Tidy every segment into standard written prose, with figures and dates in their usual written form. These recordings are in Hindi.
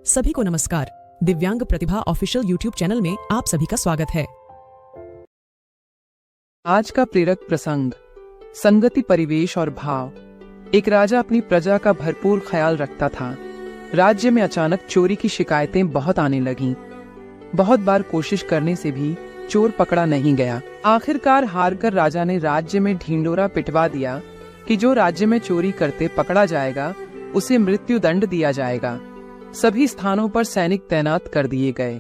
सभी को नमस्कार। दिव्यांग प्रतिभा ऑफिशियल यूट्यूब चैनल में आप सभी का स्वागत है। आज का प्रेरक प्रसंग, संगति, परिवेश और भाव। एक राजा अपनी प्रजा का भरपूर ख्याल रखता था। राज्य में अचानक चोरी की शिकायतें बहुत आने लगीं। बहुत बार कोशिश करने से भी चोर पकड़ा नहीं गया। आखिरकार हारकर राजा ने राज्य में ढिंडोरा पिटवा दिया कि जो राज्य में चोरी करते पकड़ा जाएगा उसे मृत्यु दंड दिया जाएगा। सभी स्थानों पर सैनिक तैनात कर दिए गए।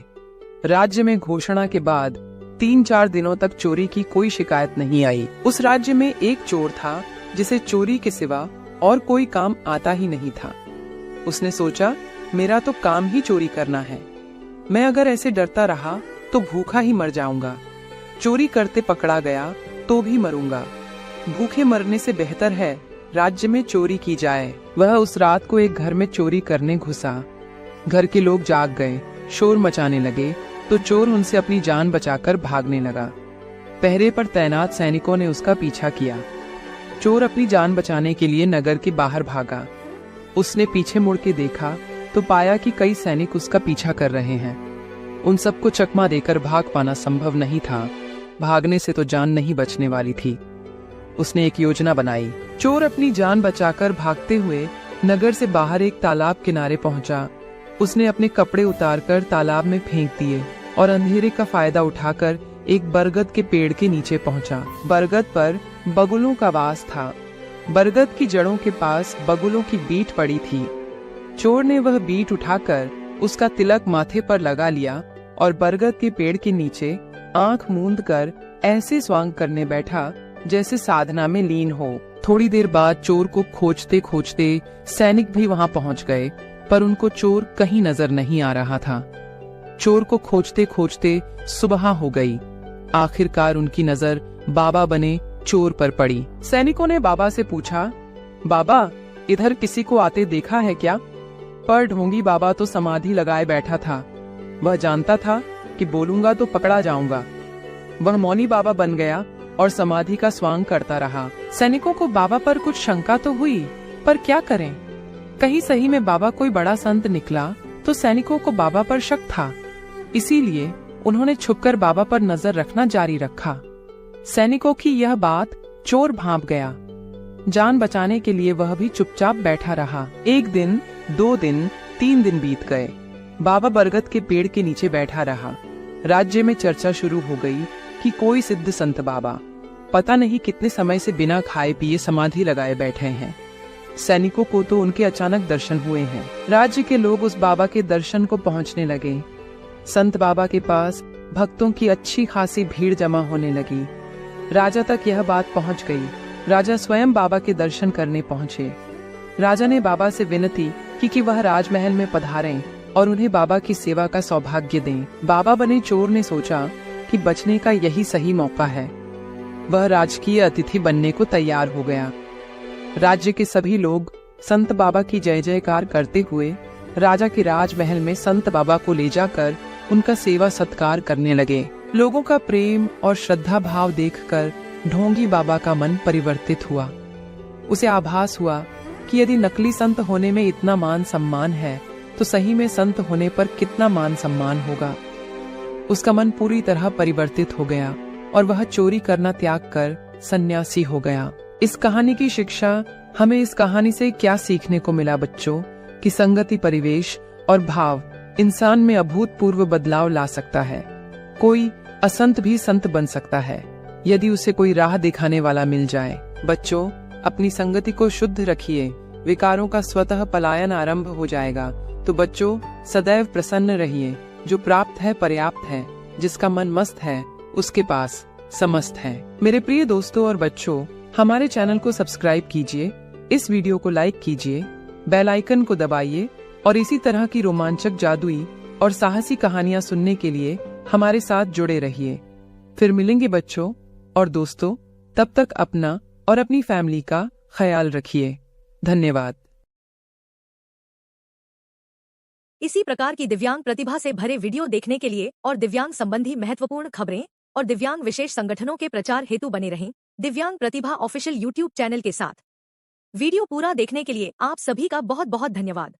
राज्य में घोषणा के बाद 3-4 दिनों तक चोरी की कोई शिकायत नहीं आई। उस राज्य में एक चोर था जिसे चोरी के सिवा और कोई काम आता ही नहीं था। उसने सोचा, मेरा तो काम ही चोरी करना है। मैं अगर ऐसे डरता रहा तो भूखा ही मर जाऊंगा। चोरी करते पकड़ा गया तो भी मरूंगा। भूखे मरने से बेहतर है राज्य में चोरी की जाए। वह उस रात को एक घर में चोरी करने घुसा। घर के लोग जाग गए, शोर मचाने लगे तो चोर उनसे अपनी जान बचाकर भागने लगा। पहरे पर तैनात सैनिकों ने उसका पीछा किया। चोर अपनी जान बचाने के लिए नगर के बाहर भागा। उसने पीछे मुड़ के देखा तो पाया कि कई सैनिक उसका पीछा कर रहे हैं। उन सबको चकमा देकर भाग पाना संभव नहीं था। भागने से तो जान नहीं बचने वाली थी। उसने एक योजना बनाई। चोर अपनी जान बचाकर भागते हुए नगर से बाहर एक तालाब किनारे पहुंचा। उसने अपने कपड़े उतारकर तालाब में फेंक दिए और अंधेरे का फायदा उठाकर एक बरगद के पेड़ के नीचे पहुंचा। बरगद पर बगुलों का वास था। बरगद की जड़ों के पास बगुलों की बीट पड़ी थी। चोर ने वह बीट उठाकर उसका तिलक माथे पर लगा लिया और बरगद के पेड़ के नीचे आंख मूंद कर ऐसे स्वांग करने बैठा जैसे साधना में लीन हो। थोड़ी देर बाद चोर को खोजते खोजते सैनिक भी वहां पहुंच गए, पर उनको चोर कहीं नजर नहीं आ रहा था। चोर को खोजते खोजते सुबह हो गई। आखिरकार उनकी नजर बाबा बने चोर पर पड़ी। सैनिकों ने बाबा से पूछा, बाबा इधर किसी को आते देखा है क्या? पर ढोंगी बाबा तो समाधि लगाए बैठा था। वह जानता था कि बोलूंगा तो पकड़ा जाऊंगा। वह मौनी बाबा बन गया और समाधि का स्वांग करता रहा। सैनिकों को बाबा पर कुछ शंका तो हुई, पर क्या करें? कहीं सही में बाबा कोई बड़ा संत निकला तो सैनिकों को बाबा पर शक था। इसीलिए उन्होंने छुपकर बाबा पर नजर रखना जारी रखा। सैनिकों की यह बात चोर भांप गया। जान बचाने के लिए वह भी चुपचाप बैठा रहा। 1 दिन, 2 दिन, 3 दिन बीत गए। बाबा बरगद के पेड़ के नीचे बैठा रहा। राज्य में चर्चा शुरू हो गई कि कोई सिद्ध संत बाबा पता नहीं कितने समय से बिना खाए पिए समाधि लगाए बैठे हैं। सैनिकों को तो उनके अचानक दर्शन हुए हैं। राज्य के लोग उस बाबा के दर्शन को पहुंचने लगे। संत बाबा के पास भक्तों की अच्छी खासी भीड़ जमा होने लगी। राजा तक यह बात पहुंच गई। राजा स्वयं बाबा के दर्शन करने पहुंचे। राजा ने बाबा से विनती की कि वह राजमहल में पधारें और उन्हें बाबा की सेवा का सौभाग्य दें। बाबा बने चोर ने सोचा कि बचने का यही सही मौका है। वह राजकीय अतिथि बनने को तैयार हो गया। राज्य के सभी लोग संत बाबा की जय जयकार करते हुए राजा के राजमहल में संत बाबा को ले जाकर उनका सेवा सत्कार करने लगे। लोगों का प्रेम और श्रद्धा भाव देखकर ढोंगी बाबा का मन परिवर्तित हुआ। उसे आभास हुआ कि यदि नकली संत होने में इतना मान सम्मान है तो सही में संत होने पर कितना मान सम्मान होगा। उसका मन पूरी तरह परिवर्तित हो गया और वह चोरी करना त्याग कर सन्यासी हो गया। इस कहानी की शिक्षा हमें इस कहानी से क्या सीखने को मिला बच्चों? कि संगति, परिवेश और भाव इंसान में अभूतपूर्व बदलाव ला सकता है। कोई असंत भी संत बन सकता है यदि उसे कोई राह दिखाने वाला मिल जाए। बच्चों, अपनी संगति को शुद्ध रखिए। विकारों का स्वतः पलायन आरंभ हो जाएगा। तो बच्चों, सदैव प्रसन्न रहिए। जो प्राप्त है पर्याप्त है। जिसका मन मस्त है उसके पास समस्त है। मेरे प्रिय दोस्तों और बच्चों, हमारे चैनल को सब्सक्राइब कीजिए, इस वीडियो को लाइक कीजिए, बेल आइकन को दबाइए और इसी तरह की रोमांचक, जादुई और साहसी कहानियां सुनने के लिए हमारे साथ जुड़े रहिए। फिर मिलेंगे बच्चों और दोस्तों। तब तक अपना और अपनी फैमिली का ख्याल रखिए। धन्यवाद। इसी प्रकार की दिव्यांग प्रतिभा से भरे वीडियो देखने के लिए और दिव्यांग संबंधी महत्वपूर्ण खबरें और दिव्यांग विशेष संगठनों के प्रचार हेतु बने रहें दिव्यांग प्रतिभा ऑफिशियल यूट्यूब चैनल के साथ। वीडियो पूरा देखने के लिए आप सभी का बहुत बहुत धन्यवाद।